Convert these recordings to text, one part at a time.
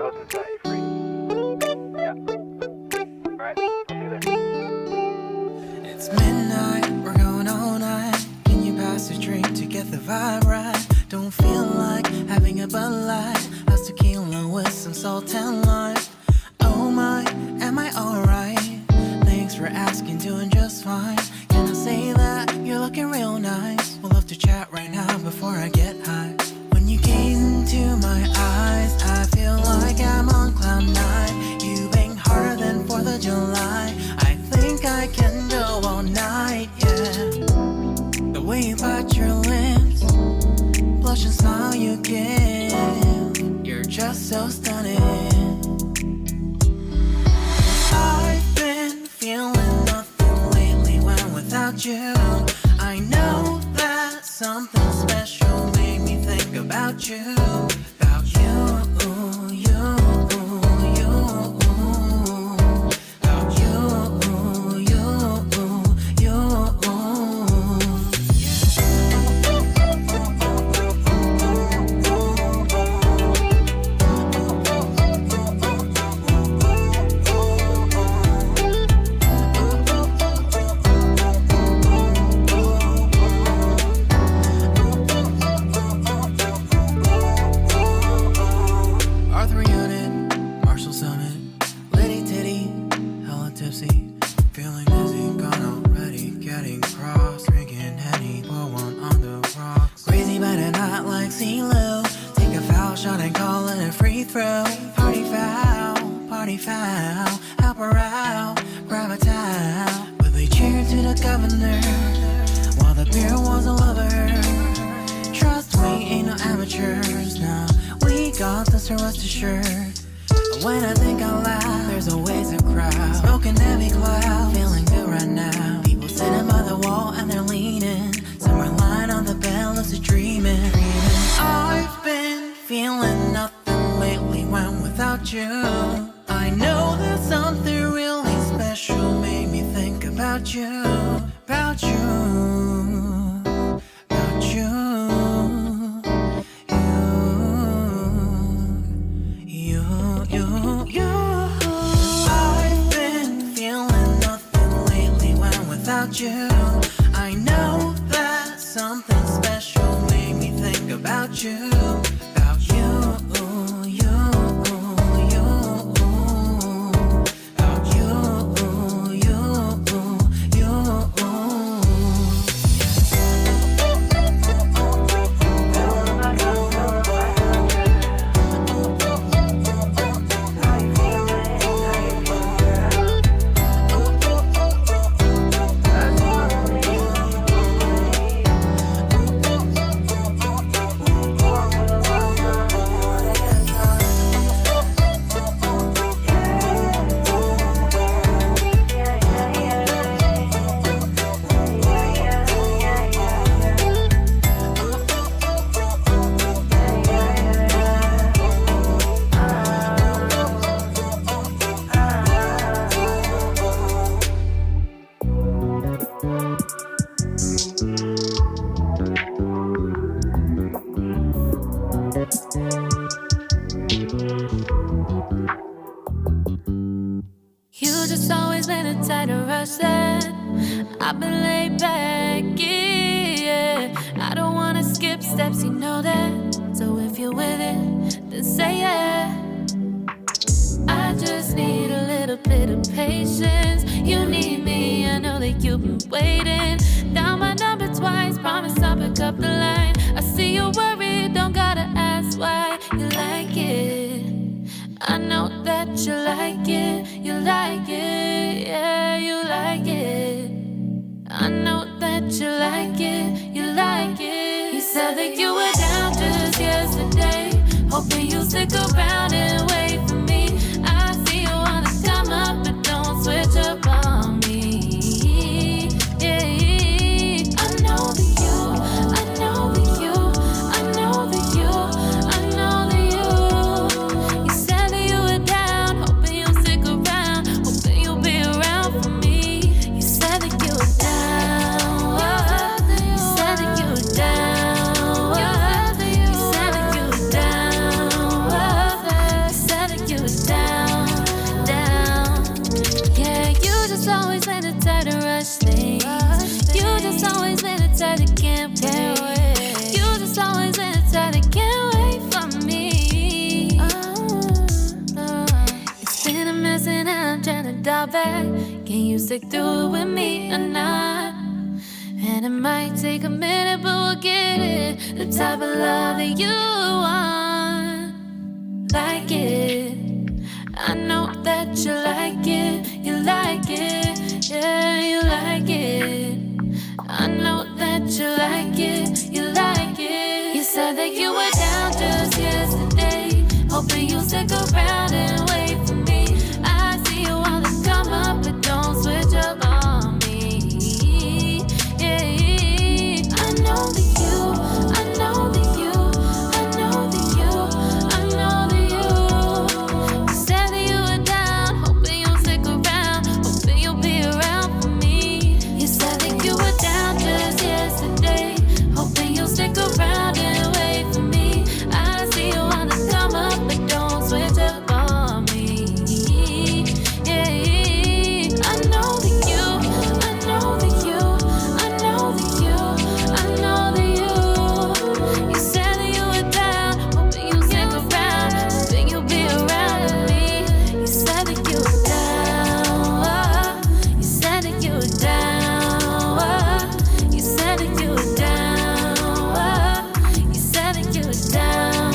close and set you free. Yeah. Alright, let's do this. It's midnight, we're going all night. Can you pass a drink to get the vibe right? Don't feel like having a Bud Light. How's tequila with some salt and lime? Oh my, am I alright? Thanks for asking, doing just fine. Can I say that you're looking real nice? We'll love to chat right now before I get high. When you gaze into my eyes, I feel like I'm on cloud nine. You bang harder than 4th of July. I think I can go all night, yeah. The way you bite your lips, blush and smile you give, you're just so stunning. I've been feeling nothing lately when without you. I know that something special made me think about you. About you, you, you. About you, you, Arthur Unit, Marshall Summit, Liddy Titty, hella tipsy, feeling dizzy, gone already, getting cross, drinking Henny, pour one on the rocks. Crazy but not like CeeLo, take a foul shot and call it a free throw. Party foul, help her out, grab a towel. But they cheered to the governor, while the beer was a lover. Trust me, ain't no amateurs, now we got this, so rest assured. When I think out loud, there's always a crowd, smoking heavy cloud, feeling good right now. People sitting by the wall and they're leaning, some are lying on the bed, lucid dreaming. I've been feeling nothing lately when without you. I know that something really special made me think about you, about you, about you. I've been feeling nothing lately when without you. I know that something special made me think about you, about you, you, you, about you, you, you. You just always been a tighter rush that I've been laid back, yeah. I don't wanna skip steps, you know that. So if you're with it, then say yeah. I just need a little bit of patience. You need me, I know that you've been waiting. Down my number twice, promise I'll pick up the line. I see you worried, don't gotta ask why. You like it, I know that you like it. You like it, yeah, you like it. I know that you like it, you like it. You said that you were down just yesterday, hoping you'll stick around and wait for me. I see you wanna come up, but don't switch up on me. Yeah, I know that you, I know that you, I know that you, I know that you. You said that you were down, hoping you'll stick around, hoping you'll be around for me. You said that you were down, you said that you were down, you said that you were down, you said out back. Can you stick through it with me or not? And it might take a minute, but we'll get it. The type of love that you want. Like it. I know that you like it. You like it. Yeah, you like it. I know that you like it. You like it. You said that you were down just yesterday, hoping you'll stick around and wait for me. I see you all this come up, but don't switch up on me. Yeah, I know that you, I know that you, I know that you, I know that you. You said that you were down, hoping you'll stick around, hoping you'll be around for me. You said that you were down just yesterday, hoping you'll stick around and wait for me. I see you on the come up, but don't switch up on me. Yeah, I know that you, I know that you, I know that you, I know that you. You said that you were down, hoping you'll stick around, hoping you'll be around with me. You said that you were down, you said that you were down, you said that you were down, you said that you were down,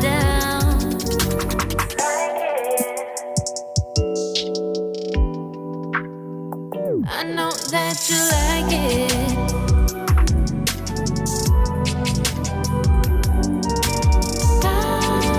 down. I know that you like it.